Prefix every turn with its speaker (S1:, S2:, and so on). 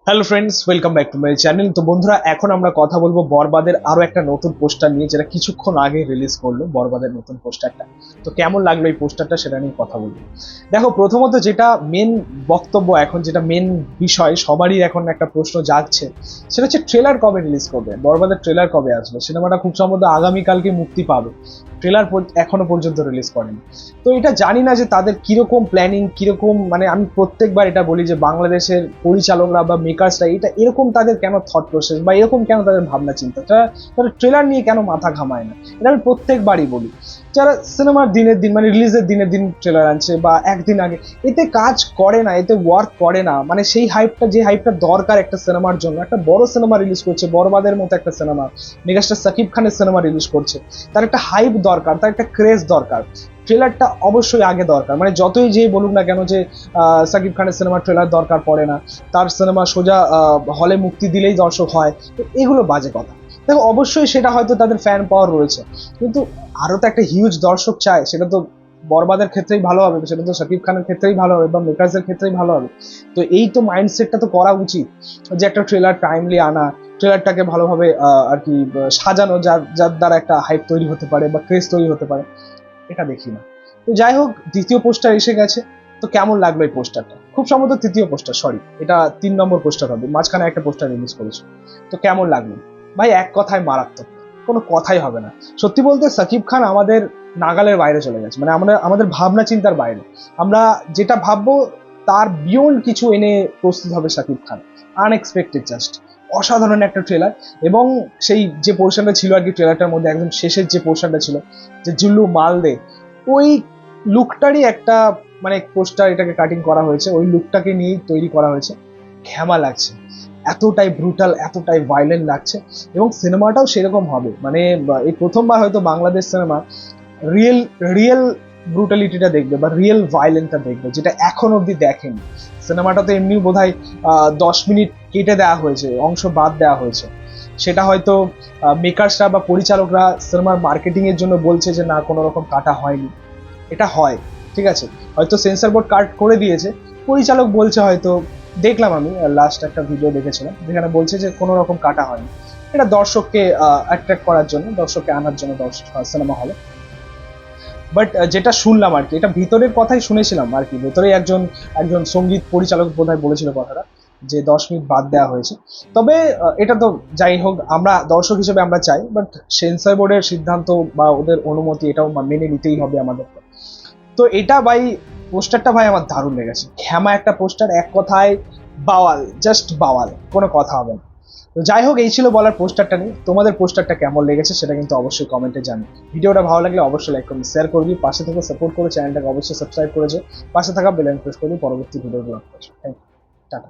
S1: Hello friends, welcome back to my channel. তো বন্ধুরা, এখন আমরা কথা বলবো বরবাদের আরো একটা নতুন পোস্টার নিয়ে, যেটা কিছুক্ষণ আগে রিলিজ করলো। বরবাদের নতুন পোস্টারটা তো কেমন লাগলো এই পোস্টারটা, সেটা নিয়ে কথা বলবো। দেখো, প্রথমত যেটা মেন বক্তব্য, এখন যেটা মেন বিষয়, সবারই এখন একটা প্রশ্ন জাগছে, সেটা হচ্ছে ট্রেলার কবে রিলিজ করবে, বরবাদের ট্রেলার কবে আসবে। সিনেমাটা খুব সম্ভবত আগামীকালকে মুক্তি পাবে। ট্রেলার এখনো পর্যন্ত রিলিজ করেনি। তো এটা জানি না যে তাদের কিরকম প্ল্যানিং, কিরকম, মানে আমি প্রত্যেকবার এটা বলি যে বাংলাদেশের পরিচালকরা বা মেকার্সরা এটা এরকম তাদের কেন থট প্রসেস বা এরকম কেন তাদের ভাবনা চিন্তা, তারা ট্রেলার নিয়ে কেন মাথা ঘামায় না। এটা আমি প্রত্যেকবারই বলি। যারা সিনেমার দিনের দিন, মানে রিলিজের দিনের দিন ট্রেলার আনছে বা একদিন আগে, এতে কাজ করে না, এতে ওয়ার্ক করে না। মানে সেই হাইপটা, যে হাইপটা দরকার একটা সিনেমার জন্য, একটা বড় সিনেমা রিলিজ করছে, বরবাদের মতো একটা সিনেমা, মেগাস্টার সাকিব খানের সিনেমা রিলিজ করছে, তার একটা হাইপ দরকার, তার একটা ক্রেজ দরকার। ট্রেলারটা অবশ্যই আগে দরকার। মানে যতই যে বলুক না কেন যে সাকিব খানের সিনেমার ট্রেলার দরকার পড়ে না, তার সিনেমা সোজা হলে মুক্তি দিলেই দর্শক হয়, তো এগুলো বাজে কথা। দেখো, অবশ্যই সেটা হয়তো তাদের ফ্যান পাওয়ার রয়েছে, কিন্তু আরো তো একটা হিউজ দর্শক চায়। সেটা তো বরবাদের ক্ষেত্রেই ভালো হবে, সেটা তো সাকিব খানের ক্ষেত্রেই ভালো হবে, বা মেকার্সের ক্ষেত্রেই ভালো হবে। তো এই তো মাইন্ডসেটটা তো করা উচিত, যে একটা ট্রেলার টাইমলি আনা, ট্রেলারটাকে ভালোভাবে আর কি সাজানো, যার যার দ্বারা একটা হাইপ তৈরি হতে পারে বা ক্রেজ তৈরি হতে পারে। এটা দেখি না। তো যাই হোক, দ্বিতীয় পোস্টার এসে গেছে। তো কেমন লাগলো এই পোস্টারটা? খুব সম্ভবত তৃতীয় পোস্টার, সরি, এটা 3 নম্বর পোস্টার হবে। মাঝখানে একটা পোস্টার রিলিজ করেছে। তো কেমন লাগলো ভাই? এক কথায় মারাত্মক, কোনো কথাই হবে না। সত্যি বলতে সাকিব খান আমাদের নাগালের বাইরে চলে গেছে, মানে আমাদের ভাবনা চিন্তার বাইরে। আমরা যেটা ভাববো তার বিয়ন্ড কিছু এনে প্রস্তুত হবে সাকিব খান। আনএক্সপেক্টেড, জাস্ট অসাধারণ একটা ট্রেলার। এবং সেই যে পোর্শনটা ছিল আর কি ট্রেলারটার মধ্যে, একদম শেষের যে পোর্শনটা ছিল, যে জুল্লু মাল দে, ওই লুকটারই একটা, মানে পোস্টার এটাকে কাটিং করা হয়েছে, ওই লুকটাকে নিয়েই তৈরি করা হয়েছে। ঘ্যামা লাগছে, এতটাই ব্রুটাল, এতটাই ভায়োলেন্ট লাগছে। এবং সিনেমাটাও সেরকম হবে। মানে এই প্রথমবার হয়তো বাংলাদেশ সিনেমা রিয়েল রিয়েল ব্রুটালিটিটা দেখবে বা রিয়েল ভায়োলেন্টটা দেখবে, যেটা এখন অব্দি দেখেনি। সিনেমাটা তো এমনি বোধহয় 10 মিনিট কেটে দেওয়া হয়েছে, অংশ বাদ দেওয়া হয়েছে। সেটা হয়তো মেকার্সরা বা পরিচালকরা সিনেমার মার্কেটিং এর জন্য বলছে যে না, কোনো রকম কাটা হয়নি। এটা হয়, ঠিক আছে, হয়তো সেন্সর বোর্ড কাট করে দিয়েছে, পরিচালক বলছে হয়তো। দেখলাম আমি লাস্ট একটা ভিডিও দেখেছিলাম যেখানে বলছে যে কোনো রকম কাটা হয়নি। এটা দর্শককে অ্যাট্রাক্ট করার জন্য, দর্শককে আনার জন্য সিনেমা হলে। বাট যেটা শুনলাম আর কি, এটা ভিতরের কথাই শুনেছিলাম আর কি, ভেতরে একজন একজন সঙ্গীত পরিচালক বোধহয় বলেছিল কথাটা, যে 10 মিনিট বাদ দেওয়া হয়েছে। তবে এটা তো যাই হোক, আমরা দর্শক হিসেবে আমরা চাই, বাট সেন্সর বোর্ডের সিদ্ধান্ত বা ওদের অনুমতি এটাও মেনে নিতেই হবে আমাদের। তো এটা ভাই, পোস্টারটা ভাই আমার দারুণ লেগেছে। ঘ্যামা একটা পোস্টার, এক কথায় বাওয়াল, জাস্ট বাওয়াল, কোনো কথা হবে না। তো যাই হোক, এই ছিল বলার পোস্টারটা নিয়ে। তোমাদের পোস্টারটা কেমন লেগেছে সেটা কিন্তু অবশ্যই কমেন্টে জানি। ভিডিওটা ভালো লাগলে অবশ্যই লাইক করবি, শেয়ার করবি, পাশে থেকে সাপোর্ট করে চ্যানেলটাকে অবশ্যই সাবস্ক্রাইব করেছে, পাশে থাকা বেল আইকন প্রেস করবি পরবর্তী ভিডিওগুলো আপলোড। Thank you, tata.